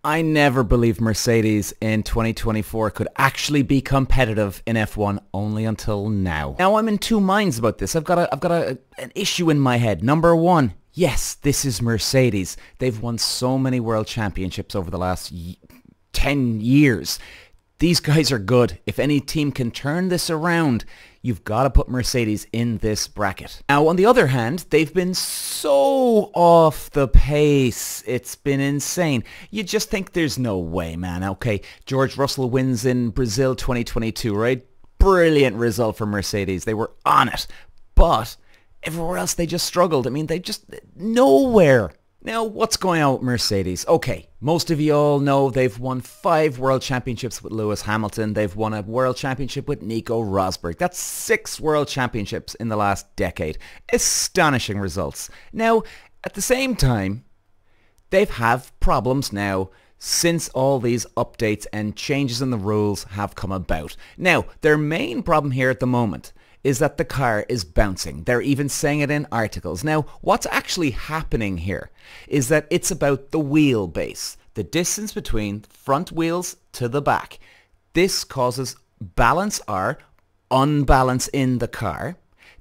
I never believed Mercedes in 2024 could actually be competitive in F1 only until now. Now I'm in two minds about this. I've got an issue in my head. Number one, yes, this is Mercedes. They've won so many world championships over the last 10 years. These guys are good. If any team can turn this around, you've got to put Mercedes in this bracket. Now, on the other hand, they've been so off the pace. It's been insane. You just think there's no way, man. Okay, George Russell wins in Brazil 2022, right? Brilliant result for Mercedes. They were on it. But everywhere else, they just struggled. I mean, they just nowhere. Now, what's going on with Mercedes? Okay, most of you all know they've won 5 world championships with Lewis Hamilton. They've won a world championship with Nico Rosberg. That's 6 world championships in the last decade. Astonishing results. Now, at the same time, they've had problems now since all these updates and changes in the rules have come about. Now, their main problem here at the moment is that the car is bouncing. They're even saying it in articles. Now, what's actually happening here is that it's about the wheelbase, the distance between front wheels to the back. This causes balance or unbalance in the car.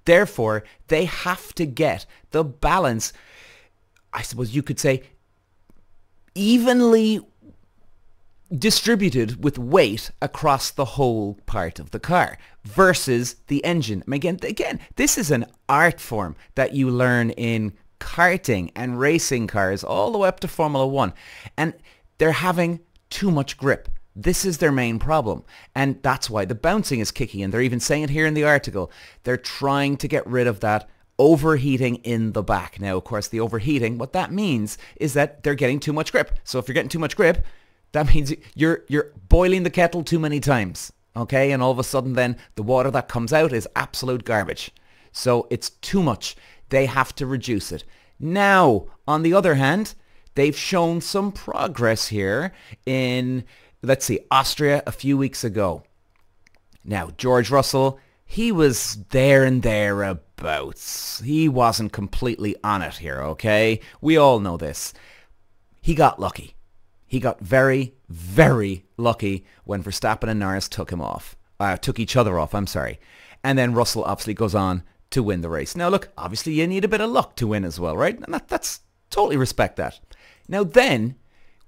Therefore, they have to get the balance, I suppose you could say, evenly distributed with weight across the whole part of the car versus the engine. I mean, again, this is an art form that you learn in karting and racing cars all the way up to Formula 1. And they're having too much grip. This is their main problem. And that's why the bouncing is kicking in. They're even saying it here in the article. They're trying to get rid of that overheating in the back. Now, of course, the overheating, what that means is that they're getting too much grip. So if you're getting too much grip, that means you're boiling the kettle too many times, okay? And all of a sudden then the water that comes out is absolute garbage. So it's too much. They have to reduce it. Now, on the other hand, they've shown some progress here in, let's see, Austria a few weeks ago. Now, George Russell, he was there and thereabouts. He wasn't completely on it here, okay? We all know this. He got lucky. He got very, very lucky when Verstappen and Norris took each other off, I'm sorry. And then Russell obviously goes on to win the race. Now look, obviously you need a bit of luck to win as well, right? And that's totally respect that. Now then,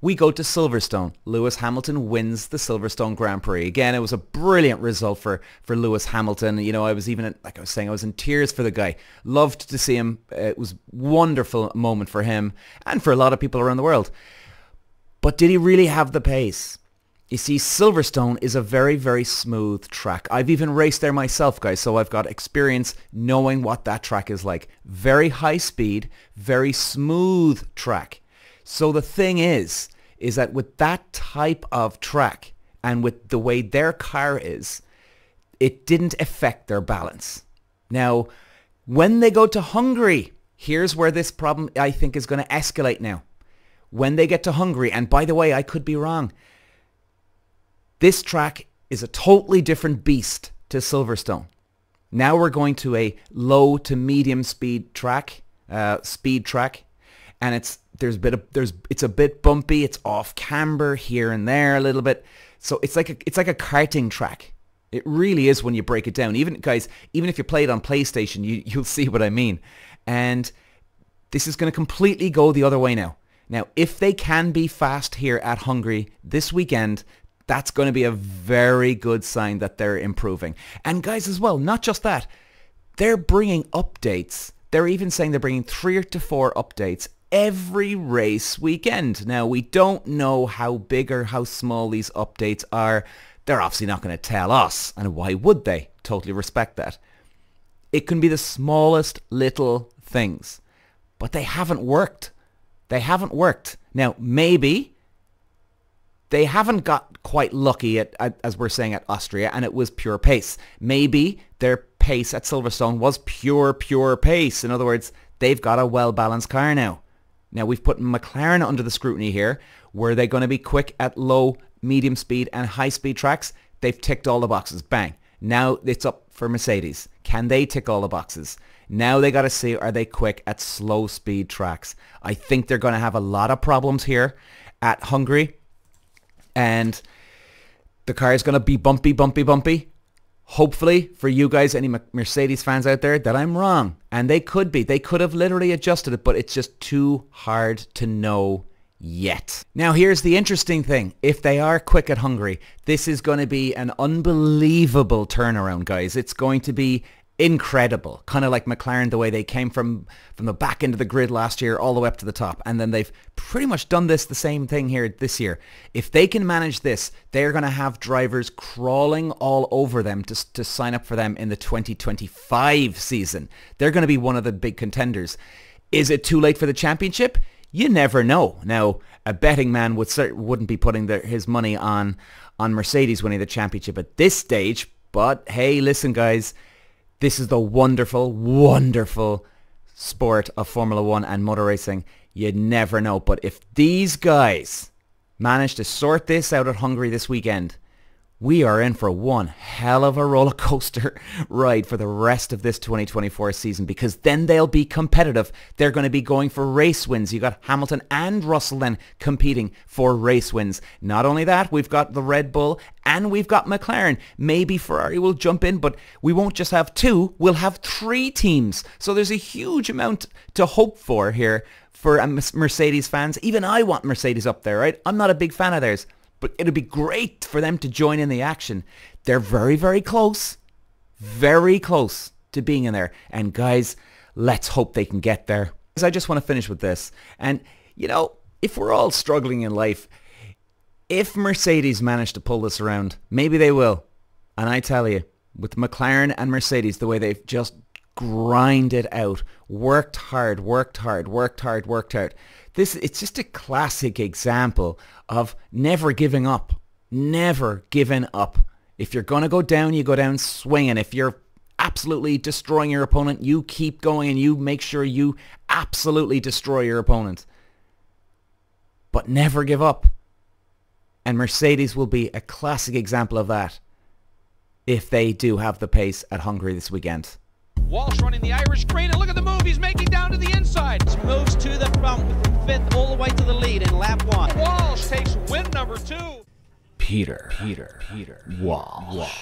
we go to Silverstone. Lewis Hamilton wins the Silverstone Grand Prix. Again, it was a brilliant result for Lewis Hamilton. You know, I was even, like I was saying, I was in tears for the guy. Loved to see him. It was a wonderful moment for him and for a lot of people around the world. But did he really have the pace? You see, Silverstone is a very, very smooth track. I've even raced there myself, guys, so I've got experience knowing what that track is like. Very high speed, very smooth track. So the thing is that with that type of track and with the way their car is, it didn't affect their balance. Now, when they go to Hungary, here's where this problem, I think, is going to escalate now. When they get to Hungary, and by the way, I could be wrong, this track is a totally different beast to Silverstone. Now we're going to a low to medium speed track, and it's a bit bumpy. It's off camber here and there a little bit, so it's like a karting track. It really is when you break it down. Even guys, even if you play it on PlayStation, you'll see what I mean. And this is going to completely go the other way now. Now, if they can be fast here at Hungary this weekend, that's going to be a very good sign that they're improving. And guys, as well, not just that, they're bringing updates. They're even saying they're bringing 3 to 4 updates every race weekend. Now, we don't know how big or how small these updates are. They're obviously not going to tell us, and why would they? Totally respect that. It can be the smallest little things, but they haven't worked. They haven't worked. Now, maybe they haven't got quite lucky at, as we're saying, at Austria, and it was pure pace. Maybe their pace at Silverstone was pure pace. In other words, they've got a well-balanced car now. Now, we've put McLaren under the scrutiny here. Were they going to be quick at low, medium speed, and high speed tracks? They've ticked all the boxes. Bang. Now it's up for Mercedes. Can they tick all the boxes? Now they got to see, are they quick at slow speed tracks? I think they're going to have a lot of problems here at Hungary. and the car is going to be bumpy, bumpy, bumpy. Hopefully for you guys, any Mercedes fans out there, that I'm wrong. And they could be. They could have literally adjusted it, but it's just too hard to know yet. Now here's the interesting thing. If they are quick at Hungary, this is going to be an unbelievable turnaround, guys. It's going to be incredible. Kind of like McLaren, the way they came from the back end of the grid last year all the way up to the top. And then they've pretty much done the same thing here this year. If they can manage this, they're going to have drivers crawling all over them to sign up for them in the 2025 season. They're going to be one of the big contenders. Is it too late for the championship? You never know. Now, a betting man wouldn't be putting his money on Mercedes winning the championship at this stage. But hey, listen, guys, this is the wonderful, wonderful sport of Formula 1 and motor racing. You never know. But if these guys manage to sort this out at Hungary this weekend, we are in for one hell of a roller coaster ride for the rest of this 2024 season, because then they'll be competitive. They're going to be going for race wins. You got Hamilton and Russell then competing for race wins. Not only that, we've got the Red Bull and we've got McLaren. Maybe Ferrari will jump in, but we won't just have two, we'll have three teams. So there's a huge amount to hope for here for Mercedes fans. Even I want Mercedes up there, right? I'm not a big fan of theirs, but it would be great for them to join in the action. They're very, very close to being in there. And guys, let's hope they can get there. I just want to finish with this. And, you know, if we're all struggling in life, if Mercedes manage to pull this around, maybe they will. And I tell you, with McLaren and Mercedes, the way they've just grinded out, worked hard. It's just a classic example of never giving up. Never giving up. If you're going to go down, you go down swinging. If you're absolutely destroying your opponent, you keep going and you make sure you absolutely destroy your opponent. But never give up. And Mercedes will be a classic example of that if they do have the pace at Hungary this weekend. Walsh running the Irish green, and look at the move he's making down to the inside. Moves to the front from 5th all the way to the lead in lap 1. Walsh takes win number 2. Peter Walsh.